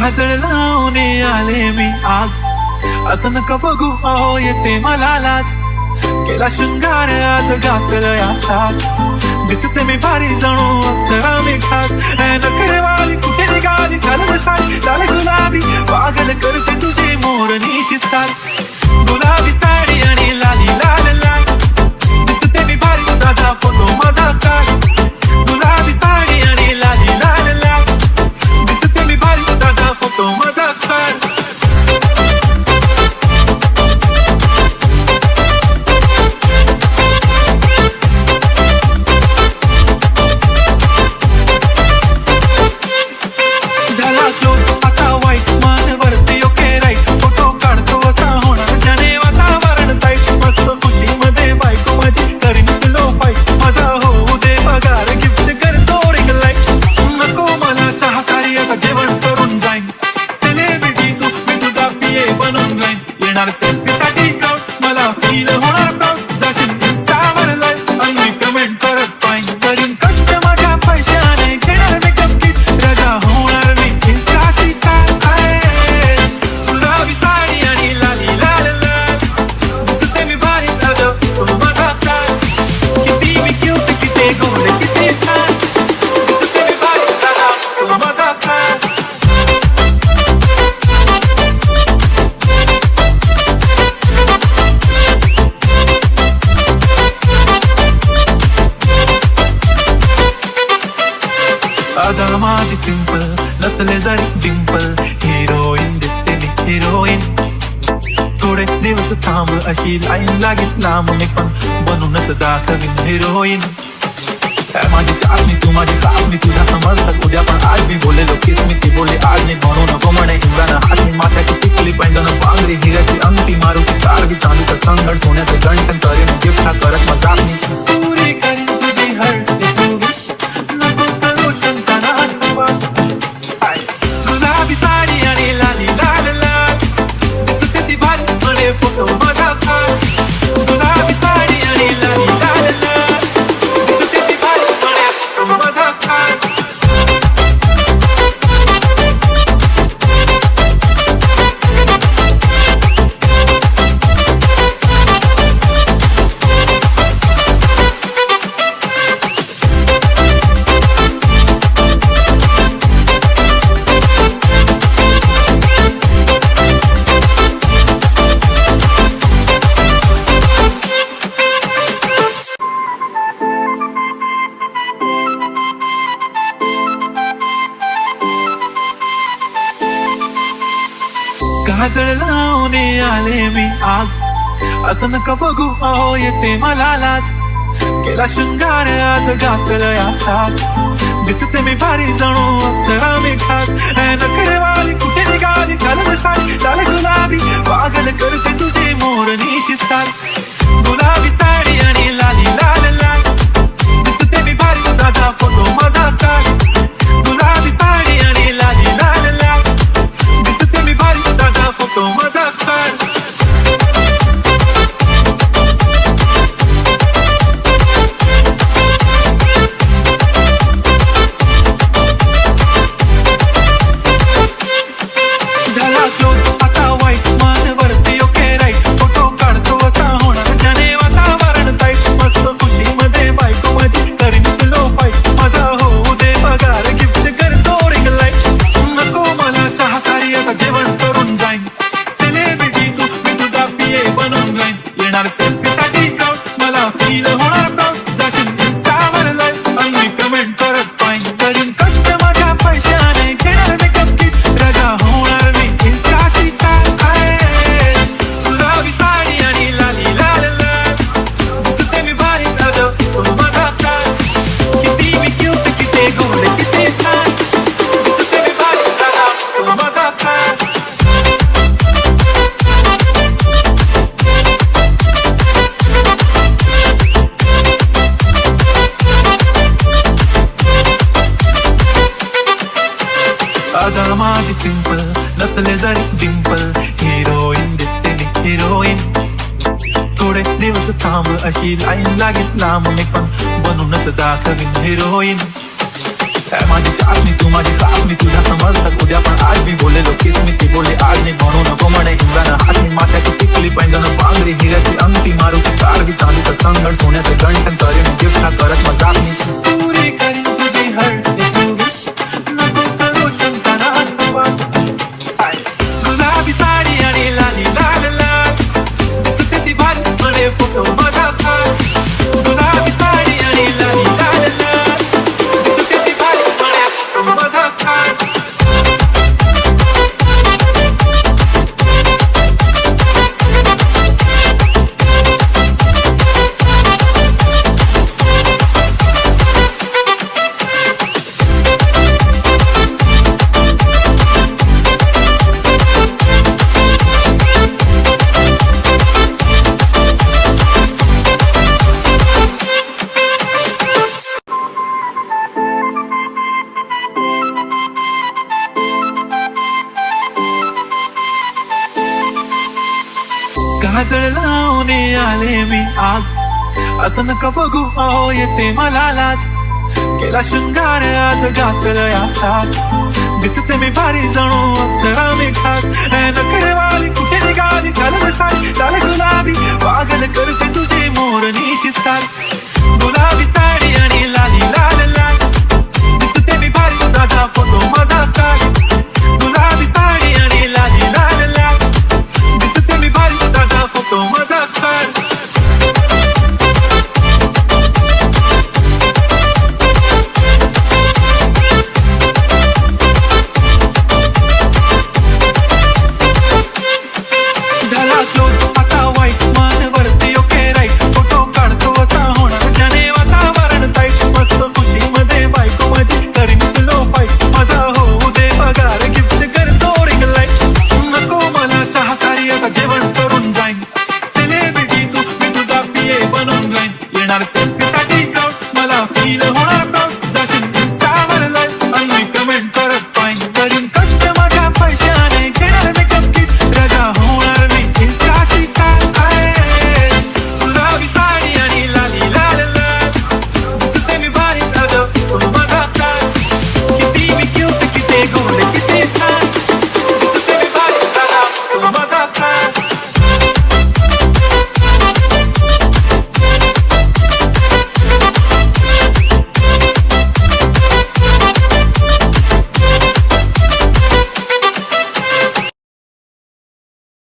काजळ लावून आले मी आज, असं नका बघू अहो येते मला लाज. केला शृंगार आज घातलं या साथ, दिसते मी भारी जणू अप्सरा मी खास. नखरेवाली कुठे निघाली कलर साडी लाल गुलाबी, पागल करते तुझे मोर निशितात. गुलाबी साडी आणि लाली लाल लाल, दिसते मी भारी तुझा फोटो माझा काढ. गुलाबी साडी आणि लाली लाल लाल, दिसते मी भारी तुझा फोटो माझा काढ. अदा माझी सिंपल नसले जरी डिंपल, हिरोईन दिसते मी हिरोईन. थोडे दिवस थांब अशी लाईन लागेल लांब, मी पण बनूनच दाखवीन हिरोईन. माझी चाचणी तू माझी कापणी, तुझ्या समर्थक उद्या पण आज मी बोलेलो किस मी ती बोलले आज मी. म्हणू नको म्हणे इंद्रानं हातनी, माथ्याची टिकली पैंजन पांगरी, हिऱ्याची अंगठी मारुती कारवी, चांदीचं संगण सोन्याचं गंठन करीन गिफ्ट हा करत मग जापणी. पुरी करीन तुझी हर्ट तू विश, नको करू शंका आसपास. गुलाबी साडी आणि लाली लाल लाल, दिसते ती भारी म्हणे फोटो माझा काढ. गुलाबी साडी आणि लाली लाल लाल, दिसते ती भारी म्हणे फोटो माझा काढ. काजळ लावून आले मी आज, असं नका बघू अहो येते मला लाज. केला शृंगार आज घातलं या साथ, दिसते मी भारी जणू अप्सरा मी खास. नखरेवाली कुठे निघाली कलर साडी लाल गुलाबी, पागल करते तुझे मोर निशितात. गुलाबी साडी आणि लाली लाल लाल, दिसते मी भारी तुझा फोटो माझा काढ. गुलाबी साडी आणि लाली लाल लाल, दिसते मी भारी तुझा फोटो माझा काढ. झाला क्लोज आता वाईट, मान वरती ओके राईट, फोटो काढतो असा होणार ज्याने वातावरण टाईट. मस्त खुशी मध्ये बायको माझी करीन तुलो फाईट, माझा होऊ दे पगार गिफ्ट करतो रिंग लाईट. नको मला चहा कारी आता जेवण करून जाईन, सेलिब्रिटी तू मी तुझा पिये बनून राहीन. येणार सेल्फी साठी क्राऊड मला फील होणार प्राऊड, जाशील इंस्टावर लाईव्ह आणि कमेंट करत पाहिन. करीन कष्ट माझ्या पैशाने घेणार मेकअप किट, रजा होणार मी इंस्टाची स्टार. गुलाबी साडी आणि लाली लाल लाल, दिसते मी भारी दादा तो माझा काढ. किती मी क्यूट किती गोड किती छान, दिसते मी भारी दादा तो माझा काढ. अदा माझी सिंपल नसले जरी डिंपल, हिरोईन दिसते मी हिरोईन. थोडे दिवस थांब अशी लाईन लागेल लांब, मी पण बनूनच दाखवीन हिरोईन. काय माझी चाचणी तू माझी चाचणी तुझ्या समजतात उद्या पण आज मी बोललेलो किस मी ती बोलले आज नाही म्हणू नको म्हणे हिंगानं हात मी माथ्याची टिकली पैंजण पांगरी हिऱ्याची अंगठी मारूची कारगी चांदीचं कंगण सोन्याचं गंठन करेन गिफ्ट ना करत मजाक मी पुरी करीन तुझी हर्ट तू विश नको करू शंकरा गुलाबी साडी आणि लाली लाल लाल दिसते ती भारी म्हणे फोटो माझा गुलाबी साडी आणि लाली लाल लाल दिसते ती भारी म्हणे फोटो माझा काजळ लावणे आले मी आज असं नका बघू अहो येते मला लाज केला शृंगार आज घातलं या साथ दिसते मी भारी जणू अप्सरा मी खास नखरेवाली कुठे निघाली घालत साडी लाल गुलाबी पागल करते तुझे मोर निशित साथ गुलाबी साडी आणि लाली लाल लाल दिसते मी भारी ताजा फोटो माझा काढ गुलाबी साडी आणि लाली लाल लाल दिसते मी भारी ताजा फोटो माझा काढ